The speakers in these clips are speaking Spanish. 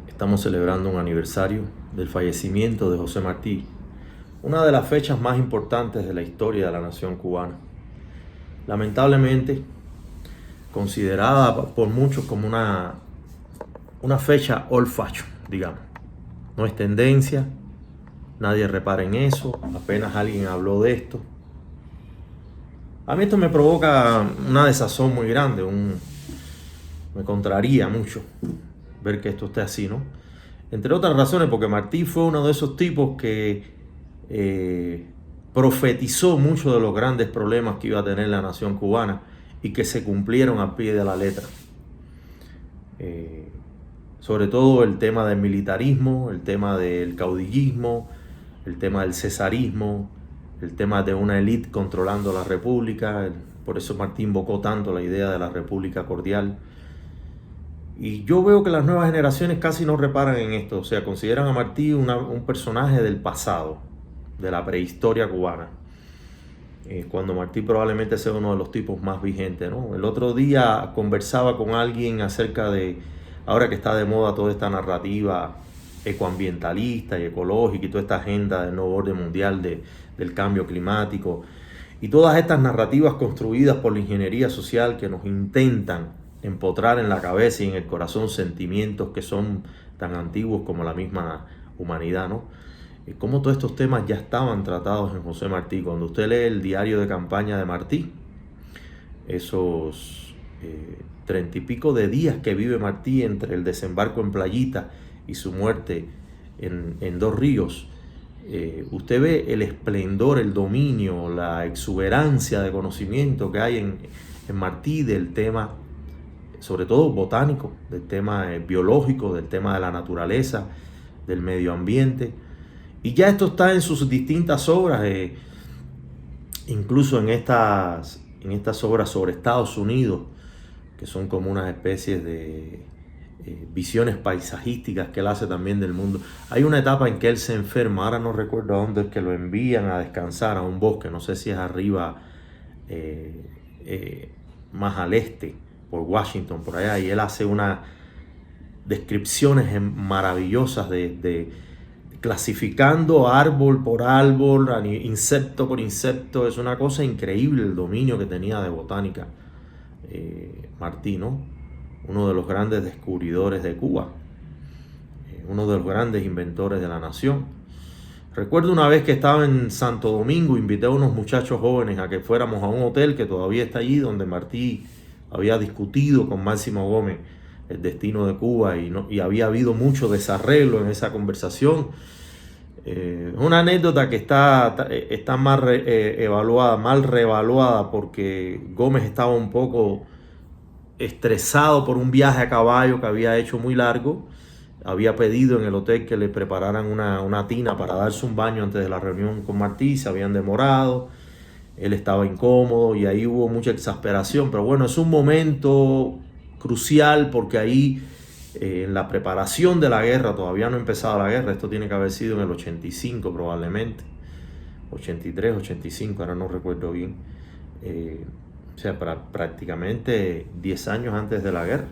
Estamos celebrando un aniversario del fallecimiento de José Martí, una de las fechas más importantes de la historia de la nación cubana. Lamentablemente, considerada por muchos como una fecha old fashion, digamos. No es tendencia, nadie repara en eso, apenas alguien habló de esto. A mí esto me provoca una desazón muy grande, me contraría mucho ver que esto esté así, ¿no? Entre otras razones porque Martí fue uno de esos tipos que profetizó muchos de los grandes problemas que iba a tener la nación cubana y que se cumplieron al pie de la letra. Sobre todo el tema del militarismo, el tema del caudillismo, el tema del cesarismo, el tema de una élite controlando la república. Por eso Martí invocó tanto la idea de la república cordial. Y yo veo que las nuevas generaciones casi no reparan en esto, o sea, consideran a Martí un personaje del pasado, de la prehistoria cubana, cuando Martí probablemente sea uno de los tipos más vigentes, ¿no? El otro día conversaba con alguien acerca de, ahora que está de moda toda esta narrativa ecoambientalista y ecológica y toda esta agenda del nuevo orden mundial del cambio climático y todas estas narrativas construidas por la ingeniería social que nos intentan empotrar en la cabeza y en el corazón sentimientos que son tan antiguos como la misma humanidad, ¿no? Como todos estos temas ya estaban tratados en José Martí. Cuando usted lee el diario de campaña de Martí, esos 30 y pico de días que vive Martí entre el desembarco en Playita y su muerte en Dos Ríos, usted ve el esplendor, el dominio, la exuberancia de conocimiento que hay en Martí del tema, sobre todo botánico, del tema biológico, del tema de la naturaleza, del medio ambiente. Y ya esto está en sus distintas obras, incluso en estas obras sobre Estados Unidos, que son como unas especies de visiones paisajísticas que él hace también del mundo. Hay una etapa en que él se enferma, ahora no recuerdo a dónde es que lo envían a descansar, a un bosque, no sé si es arriba, más al este, por Washington, por allá, y él hace unas descripciones maravillosas de clasificando árbol por árbol, insecto por insecto. Es una cosa increíble el dominio que tenía de botánica Martí, ¿no? Uno de los grandes descubridores de Cuba, uno de los grandes inventores de la nación. Recuerdo una vez que estaba en Santo Domingo, invité a unos muchachos jóvenes a que fuéramos a un hotel que todavía está allí, donde Martí había discutido con Máximo Gómez el destino de Cuba y había habido mucho desarreglo en esa conversación. Es una anécdota que está mal reevaluada, porque Gómez estaba un poco estresado por un viaje a caballo que había hecho muy largo. Había pedido en el hotel que le prepararan una tina para darse un baño antes de la reunión con Martí, se habían demorado, él estaba incómodo y ahí hubo mucha exasperación. Pero bueno, es un momento crucial porque ahí en la preparación de la guerra, todavía no ha empezado la guerra, esto tiene que haber sido en el 85 probablemente, 83, 85, ahora no recuerdo bien, o sea, prácticamente 10 años antes de la guerra.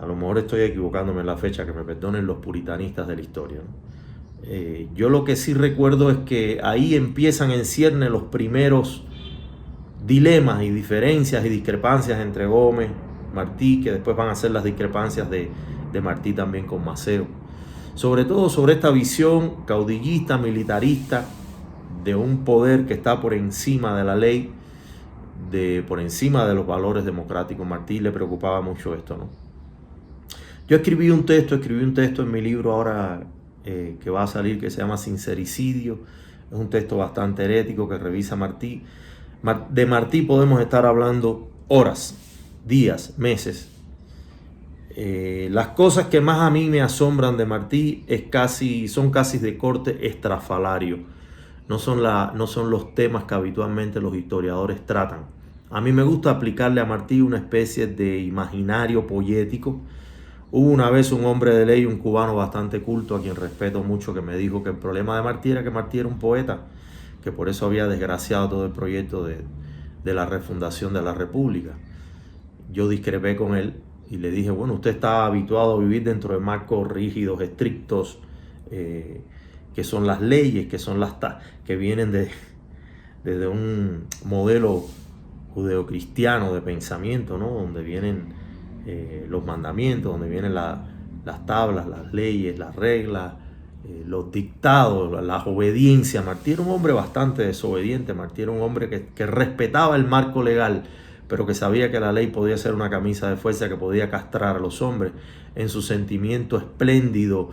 A lo mejor estoy equivocándome en la fecha, que me perdonen los puritanistas de la historia, ¿no? Yo lo que sí recuerdo es que ahí empiezan en cierne los primeros dilemas y diferencias y discrepancias entre Gómez, Martí, que después van a ser las discrepancias de Martí también con Maceo. Sobre todo sobre esta visión caudillista, militarista, de un poder que está por encima de la ley, por encima de los valores democráticos. Martí le preocupaba mucho esto, ¿no? Yo escribí un texto en mi libro ahora que va a salir, que se llama Sincericidio. Es un texto bastante herético que revisa Martí. De Martí podemos estar hablando horas, días, meses. Las cosas que más a mí me asombran de Martí son casi de corte estrafalario. No son los temas que habitualmente los historiadores tratan. A mí me gusta aplicarle a Martí una especie de imaginario poético. Hubo una vez un hombre de ley, un cubano bastante culto, a quien respeto mucho, que me dijo que el problema de Martí era que Martí era un poeta, que por eso había desgraciado todo el proyecto de la refundación de la República. Yo discrepé con él y le dije, bueno, usted está habituado a vivir dentro de marcos rígidos, estrictos, que son las leyes, que vienen desde un modelo judeocristiano de pensamiento, ¿no? Donde vienen los mandamientos, donde vienen las tablas, las leyes, las reglas, los dictados, las obediencias. Martí era un hombre bastante desobediente. Martí era un hombre que respetaba el marco legal, pero que sabía que la ley podía ser una camisa de fuerza que podía castrar a los hombres en su sentimiento espléndido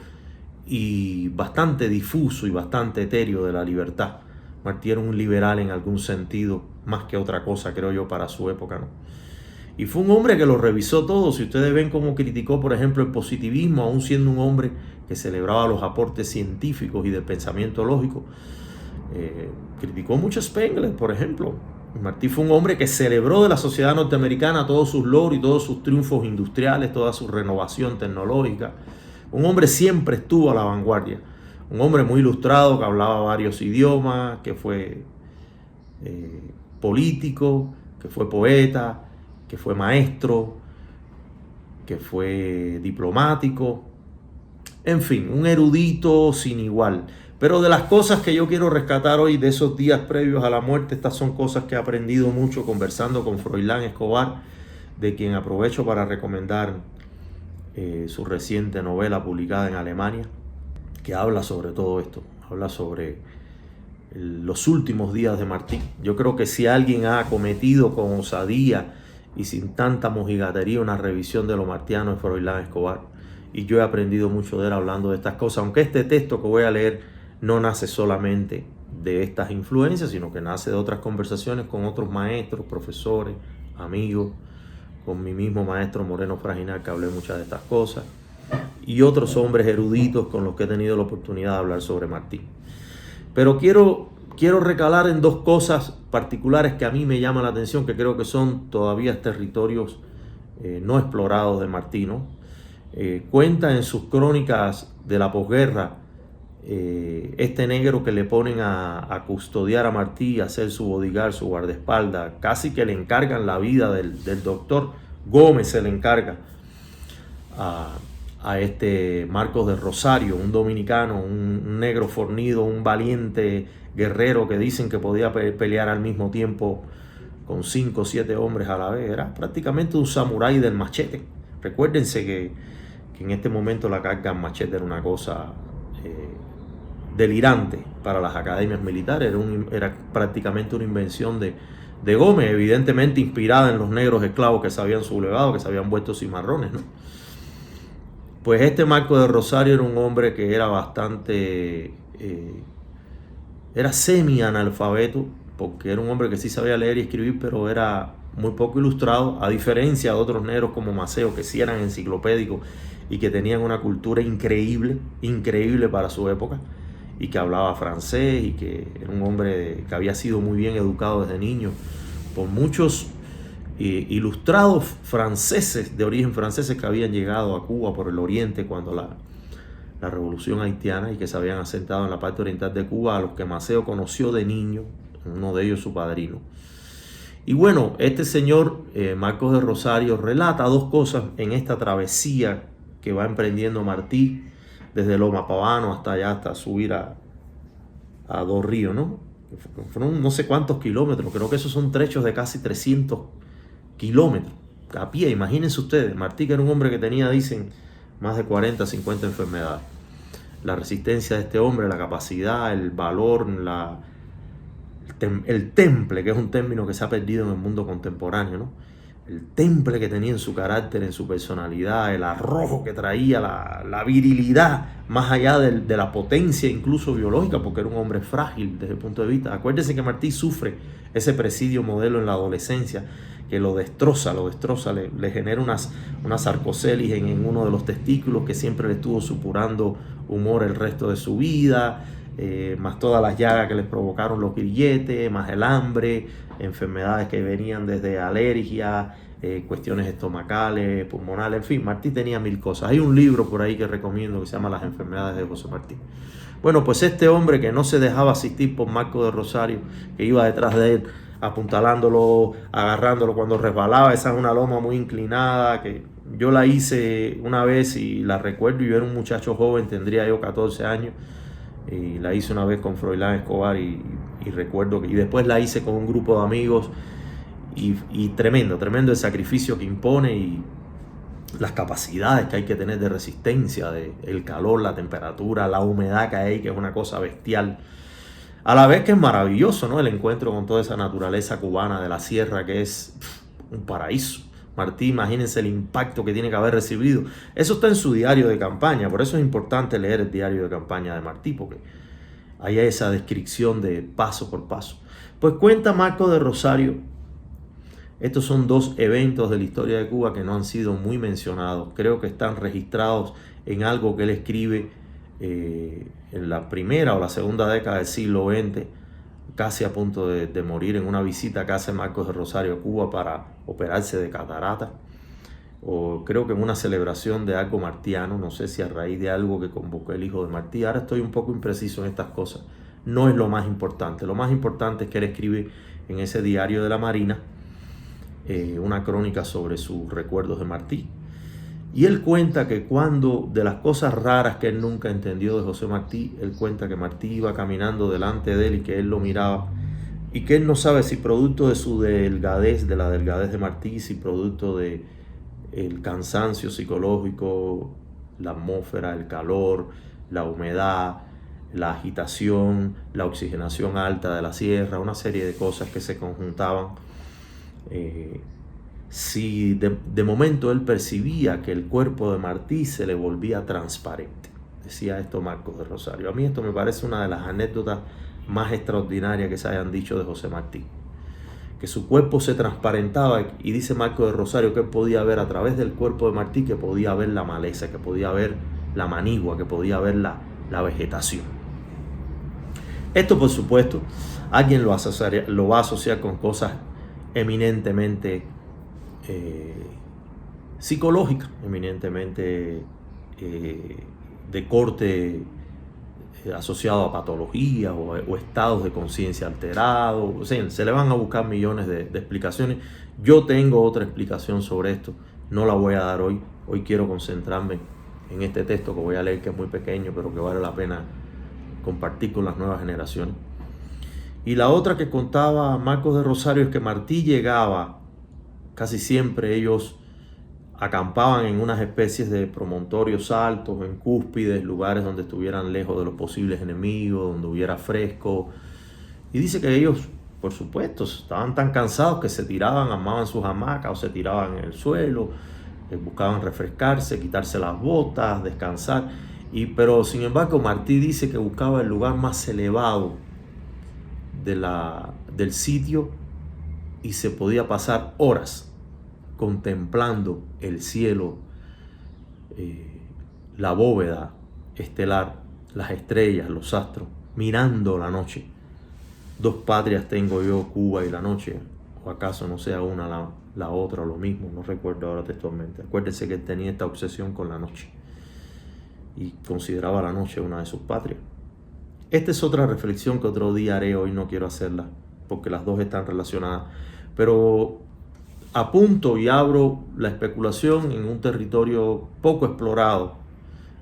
y bastante difuso y bastante etéreo de la libertad. Martí era un liberal en algún sentido, más que otra cosa, creo yo, para su época, ¿no? Y fue un hombre que lo revisó todo. Si ustedes ven cómo criticó, por ejemplo, el positivismo, aún siendo un hombre que celebraba los aportes científicos y del pensamiento lógico, criticó mucho a Spengler, por ejemplo. Martí fue un hombre que celebró de la sociedad norteamericana todos sus logros y todos sus triunfos industriales, toda su renovación tecnológica. Un hombre siempre estuvo a la vanguardia. Un hombre muy ilustrado, que hablaba varios idiomas, que fue político, que fue poeta, que fue maestro, que fue diplomático, en fin, un erudito sin igual. Pero de las cosas que yo quiero rescatar hoy de esos días previos a la muerte, estas son cosas que he aprendido mucho conversando con Froilán Escobar, de quien aprovecho para recomendar su reciente novela publicada en Alemania, que habla sobre todo esto, habla sobre los últimos días de Martí. Yo creo que si alguien ha cometido con osadía y sin tanta mojigatería una revisión de lo martiano es Froilán Escobar. Y yo he aprendido mucho de él hablando de estas cosas, aunque este texto que voy a leer no nace solamente de estas influencias, sino que nace de otras conversaciones con otros maestros, profesores, amigos, con mi mismo maestro Moreno Fraginal, que hablé muchas de estas cosas, y otros hombres eruditos con los que he tenido la oportunidad de hablar sobre Martí. Pero quiero recalar en dos cosas particulares que a mí me llaman la atención, que creo que son todavía territorios no explorados de Martí, ¿no? Cuenta en sus crónicas de la posguerra este negro que le ponen a custodiar a Martí, a hacer su bodyguard, su guardaespaldas, casi que le encargan la vida del doctor Gómez, se le encarga a este Marcos de Rosario, un dominicano, un negro fornido, un valiente guerrero que dicen que podía pelear al mismo tiempo con 5 o 7 hombres a la vez. Era prácticamente un samurái del machete. Recuérdense que en este momento la carga en machete era una cosa delirante para las academias militares. Era prácticamente una invención de Gómez, evidentemente inspirada en los negros esclavos que se habían sublevado, que se habían vuelto cimarrones, ¿no? Pues este Marcos de Rosario era un hombre que era bastante, era semi-analfabeto, porque era un hombre que sí sabía leer y escribir, pero era muy poco ilustrado, a diferencia de otros negros como Maceo, que sí eran enciclopédicos y que tenían una cultura increíble, increíble para su época, y que hablaba francés, y que era un hombre que había sido muy bien educado desde niño por muchos ilustrados franceses, de origen franceses, que habían llegado a Cuba por el oriente cuando la revolución haitiana, y que se habían asentado en la parte oriental de Cuba, a los que Maceo conoció de niño, uno de ellos su padrino. Y bueno, este señor Marcos de Rosario relata dos cosas en esta travesía que va emprendiendo Martí desde Loma Pavano hasta allá, hasta subir a Dos Ríos, ¿no? Fueron no sé cuántos kilómetros, creo que esos son trechos de casi 300 kilómetros a pie. Imagínense ustedes, Martí, que era un hombre que tenía, dicen, más de 40, 50 enfermedades. La resistencia de este hombre, la capacidad, el valor, el temple, que es un término que se ha perdido en el mundo contemporáneo, ¿no? El temple que tenía en su carácter, en su personalidad, el arrojo que traía, la virilidad, más allá de la potencia incluso biológica, porque era un hombre frágil desde el punto de vista. Acuérdense que Martí sufre ese presidio modelo en la adolescencia, que lo destroza, le genera una sarcocelis en uno de los testículos, que siempre le estuvo supurando humor el resto de su vida, más todas las llagas que les provocaron los grilletes, más el hambre, enfermedades que venían desde alergia, cuestiones estomacales, pulmonales, en fin, Martí tenía 1000 cosas. Hay un libro por ahí que recomiendo que se llama Las enfermedades de José Martí. Bueno, pues este hombre que no se dejaba asistir por Marcos de Rosario, que iba detrás de él, apuntalándolo, agarrándolo cuando resbalaba. Esa es una loma muy inclinada, que Yo la hice una vez y la recuerdo, yo era un muchacho joven, tendría yo 14 años, y la hice una vez con Froilán Escobar y recuerdo que y después la hice con un grupo de amigos y tremendo el sacrificio que impone y las capacidades que hay que tener de resistencia, de el calor, la temperatura, la humedad que hay, que es una cosa bestial. A la vez que es maravilloso, ¿no? El encuentro con toda esa naturaleza cubana de la sierra, que es un paraíso. Martí, imagínense el impacto que tiene que haber recibido. Eso está en su diario de campaña, por eso es importante leer el diario de campaña de Martí, porque hay esa descripción de paso por paso. Pues cuenta Marcos de Rosario. Estos son dos eventos de la historia de Cuba que no han sido muy mencionados. Creo que están registrados en algo que él escribe en la primera o la segunda década del siglo XX, casi a punto de morir, en una visita que hace Marcos de Rosario a Cuba para operarse de catarata. O creo que en una celebración de algo martiano, no sé si a raíz de algo que convocó el hijo de Martí. Ahora estoy un poco impreciso en estas cosas. No es lo más importante. Lo más importante es que él escribe en ese diario de la Marina una crónica sobre sus recuerdos de Martí. Y él cuenta que cuando, de las cosas raras que él nunca entendió de José Martí, él cuenta que Martí iba caminando delante de él y que él lo miraba y que él no sabe si producto de su delgadez, de la delgadez de Martí, si producto de el cansancio psicológico, la atmósfera, el calor, la humedad, la agitación, la oxigenación alta de la sierra, una serie de cosas que se conjuntaban. Si de momento él percibía que el cuerpo de Martí se le volvía transparente. Decía esto Marcos de Rosario. A mí esto me parece una de las anécdotas más extraordinarias que se hayan dicho de José Martí. Que su cuerpo se transparentaba y dice Marcos de Rosario que él podía ver a través del cuerpo de Martí, que podía ver la maleza, que podía ver la manigua, que podía ver la vegetación. Esto, por supuesto, alguien lo va a asociar con cosas eminentemente psicológica, eminentemente de corte asociado a patologías o estados de conciencia alterados. O sea, se le van a buscar millones de explicaciones. Yo tengo otra explicación sobre esto, no la voy a dar hoy. Hoy quiero concentrarme en este texto que voy a leer, que es muy pequeño, pero que vale la pena compartir con las nuevas generaciones. Y la otra que contaba Marcos de Rosario es que Martí llegaba. Casi siempre ellos acampaban en unas especies de promontorios altos, en cúspides, lugares donde estuvieran lejos de los posibles enemigos, donde hubiera fresco. Y dice que ellos, por supuesto, estaban tan cansados que se tiraban, armaban sus hamacas o se tiraban en el suelo, buscaban refrescarse, quitarse las botas, descansar. Pero sin embargo, Martí dice que buscaba el lugar más elevado del sitio y se podía pasar horas contemplando el cielo, la bóveda estelar, las estrellas, los astros, mirando la noche. Dos patrias tengo yo, Cuba y la noche, o acaso no sea una la otra lo mismo, no recuerdo ahora textualmente. Acuérdense que él tenía esta obsesión con la noche y consideraba la noche una de sus patrias. Esta es otra reflexión que otro día haré, hoy no quiero hacerla porque las dos están relacionadas, pero apunto y abro la especulación en un territorio poco explorado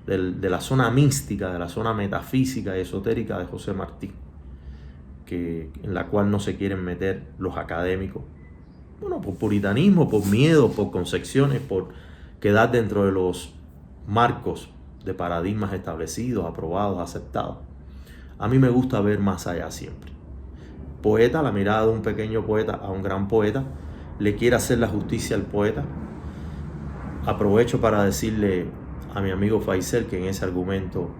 de la zona mística, de la zona metafísica y esotérica de José Martí, en la cual no se quieren meter los académicos, bueno, por puritanismo, por miedo, por concepciones, por quedar dentro de los marcos de paradigmas establecidos, aprobados, aceptados. A mí me gusta ver más allá siempre. Poeta, la mirada de un pequeño poeta a un gran poeta, le quiere hacer la justicia al poeta. Aprovecho para decirle a mi amigo Faisel que en ese argumento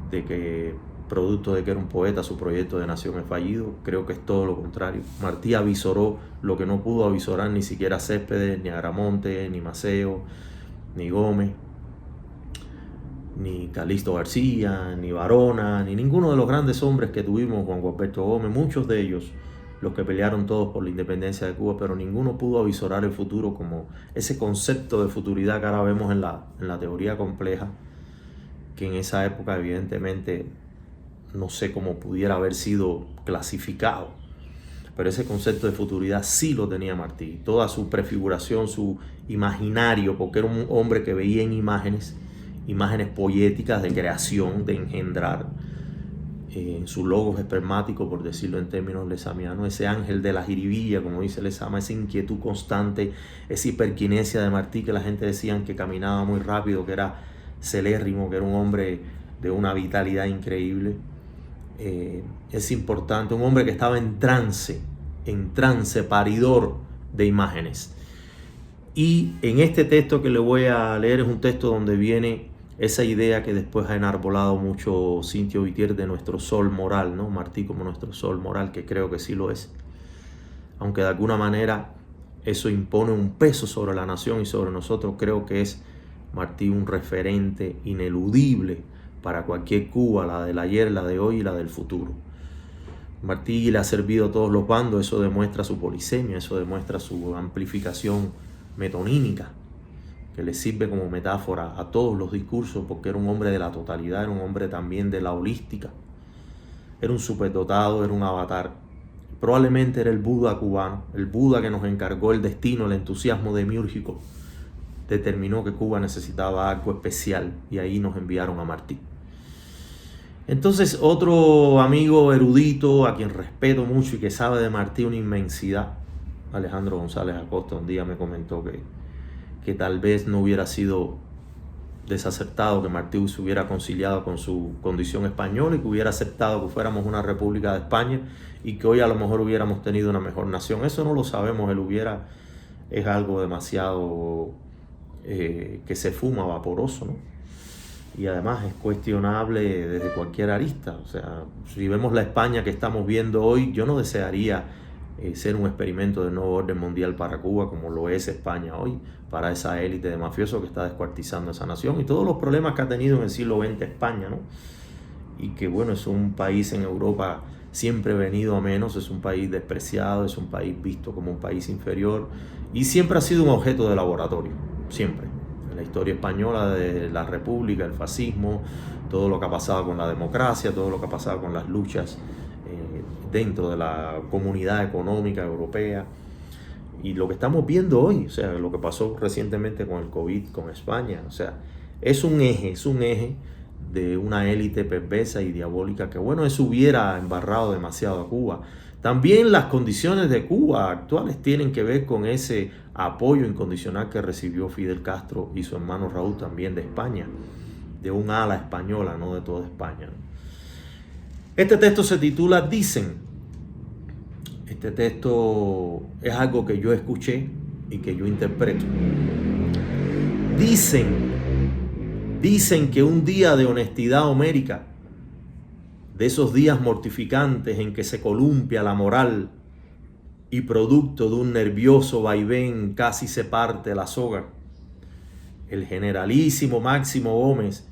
de que producto de que era un poeta su proyecto de nación es fallido, creo que es todo lo contrario. Martí avisoró lo que no pudo avisorar ni siquiera Céspedes, ni Agramonte, ni Maceo, ni Gómez, ni Calixto García, ni Varona, ni ninguno de los grandes hombres que tuvimos, Juan Gualberto Gómez, muchos de ellos, los que pelearon todos por la independencia de Cuba, pero ninguno pudo avisorar el futuro como ese concepto de futuridad que ahora vemos en la teoría compleja, que en esa época evidentemente no sé cómo pudiera haber sido clasificado. pero ese concepto de futuridad sí lo tenía Martí. Toda su prefiguración, su imaginario, porque era un hombre que veía en imágenes poéticas de creación, de engendrar, en su logos espermático, por decirlo en términos lesamianos, ese ángel de la jiribilla, como dice Lezama, esa inquietud constante, esa hiperquinesia de Martí, que la gente decía que caminaba muy rápido, que era celérrimo, que era un hombre de una vitalidad increíble. Es importante, un hombre que estaba en trance, paridor de imágenes. Y en este texto que le voy a leer es un texto donde viene esa idea que después ha enarbolado mucho Cintio Vitier de nuestro sol moral, ¿no? Martí como nuestro sol moral, que creo que sí lo es. Aunque de alguna manera eso impone un peso sobre la nación y sobre nosotros, creo que es Martí un referente ineludible para cualquier Cuba, la del ayer, la de hoy y la del futuro. Martí le ha servido a todos los bandos, eso demuestra su polisemia, eso demuestra su amplificación metonímica, que le sirve como metáfora a todos los discursos, porque era un hombre de la totalidad, era un hombre también de la holística, era un superdotado, era un avatar. Probablemente era el Buda cubano, el Buda que nos encargó el destino, el entusiasmo demiúrgico, determinó que Cuba necesitaba algo especial y ahí nos enviaron a Martí. Entonces, otro amigo erudito a quien respeto mucho y que sabe de Martí una inmensidad, Alejandro González Acosta, un día me comentó que tal vez no hubiera sido desacertado que Martí se hubiera conciliado con su condición española y que hubiera aceptado que fuéramos una república de España y que hoy a lo mejor hubiéramos tenido una mejor nación. Eso no lo sabemos, el hubiera es algo demasiado que se fuma, vaporoso, ¿no? Y además es cuestionable desde cualquier arista. O sea, si vemos la España que estamos viendo hoy, yo no desearía ser un experimento de nuevo orden mundial para Cuba, como lo es España hoy, para esa élite de mafiosos que está descuartizando esa nación y todos los problemas que ha tenido en el siglo XX España, ¿no? Y que bueno, es un país en Europa siempre venido a menos, es un país despreciado, es un país visto como un país inferior y siempre ha sido un objeto de laboratorio, siempre. En la historia española de la República, el fascismo, todo lo que ha pasado con la democracia, todo lo que ha pasado con las luchas dentro de la comunidad económica europea y lo que estamos viendo hoy, o sea, lo que pasó recientemente con el COVID, con España, o sea, es un eje de una élite perversa y diabólica que, bueno, eso hubiera embarrado demasiado a Cuba. También las condiciones de Cuba actuales tienen que ver con ese apoyo incondicional que recibió Fidel Castro y su hermano Raúl también de España, de un ala española, no de toda España. Este texto se titula Dicen. Este texto es algo que yo escuché y que yo interpreto. Dicen que un día de honestidad homérica, de esos días mortificantes en que se columpia la moral y producto de un nervioso vaivén casi se parte la soga, el generalísimo Máximo Gómez,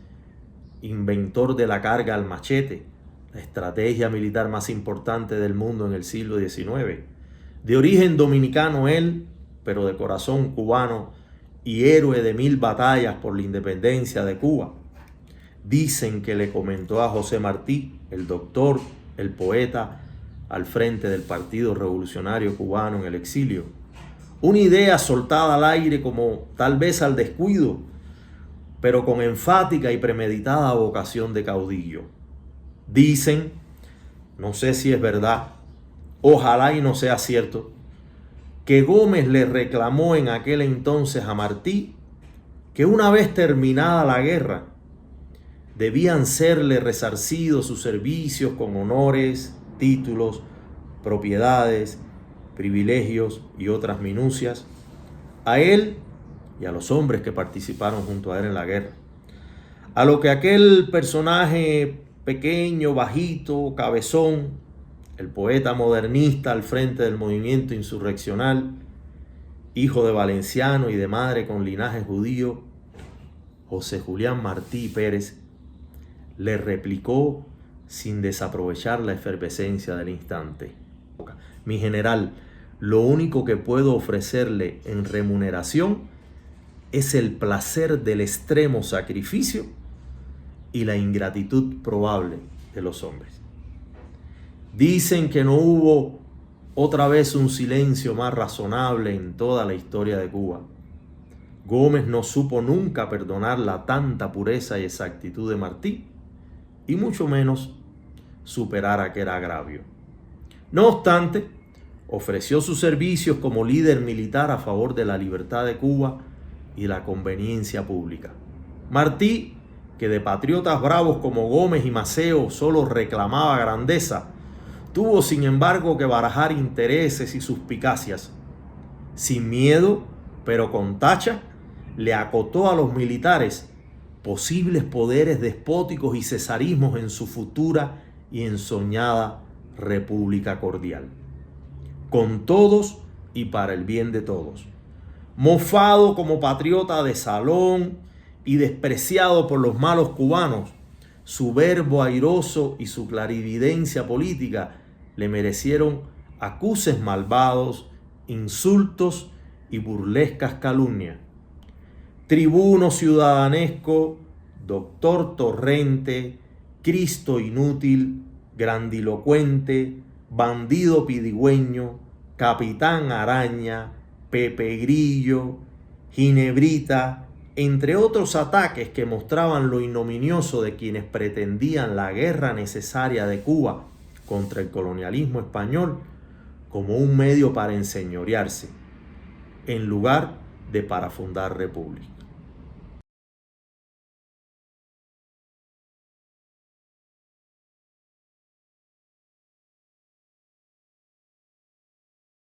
inventor de la carga al machete, la estrategia militar más importante del mundo en el siglo XIX, de origen dominicano él, pero de corazón cubano y héroe de 1000 batallas por la independencia de Cuba. Dicen que le comentó a José Martí, el doctor, el poeta, al frente del Partido Revolucionario Cubano en el exilio, una idea soltada al aire como tal vez al descuido, pero con enfática y premeditada vocación de caudillo. Dicen, no sé si es verdad, ojalá y no sea cierto, que Gómez le reclamó en aquel entonces a Martí que una vez terminada la guerra debían serle resarcidos sus servicios con honores, títulos, propiedades, privilegios y otras minucias a él y a los hombres que participaron junto a él en la guerra. A lo que aquel personaje pequeño, bajito, cabezón, el poeta modernista al frente del movimiento insurreccional, hijo de valenciano y de madre con linaje judío, José Julián Martí Pérez, le replicó sin desaprovechar la efervescencia del instante: mi general, lo único que puedo ofrecerle en remuneración es el placer del extremo sacrificio y la ingratitud probable de los hombres. Dicen que no hubo Otra vez un silencio más razonable en toda la historia de Cuba. Gómez no supo nunca perdonar la tanta pureza y exactitud de Martí, y mucho menos superar aquel agravio. No obstante, ofreció sus servicios como líder militar a favor de la libertad de Cuba y la conveniencia pública. Martí, que de patriotas bravos como Gómez y Maceo solo reclamaba grandeza, tuvo sin embargo que barajar intereses y suspicacias. Sin miedo, pero con tacha, le acotó a los militares posibles poderes despóticos y cesarismos en su futura y ensoñada república cordial. Con todos y para el bien de todos. Mofado como patriota de salón y despreciado por los malos cubanos, su verbo airoso y su clarividencia política le merecieron acuses malvados, insultos y burlescas calumnias. Tribuno ciudadanesco, doctor torrente, Cristo inútil, grandilocuente, bandido pidigüeño, capitán araña, Pepe Grillo, Ginebrita, entre otros ataques que mostraban lo ignominioso de quienes pretendían la guerra necesaria de Cuba contra el colonialismo español como un medio para enseñorearse, en lugar de para fundar república.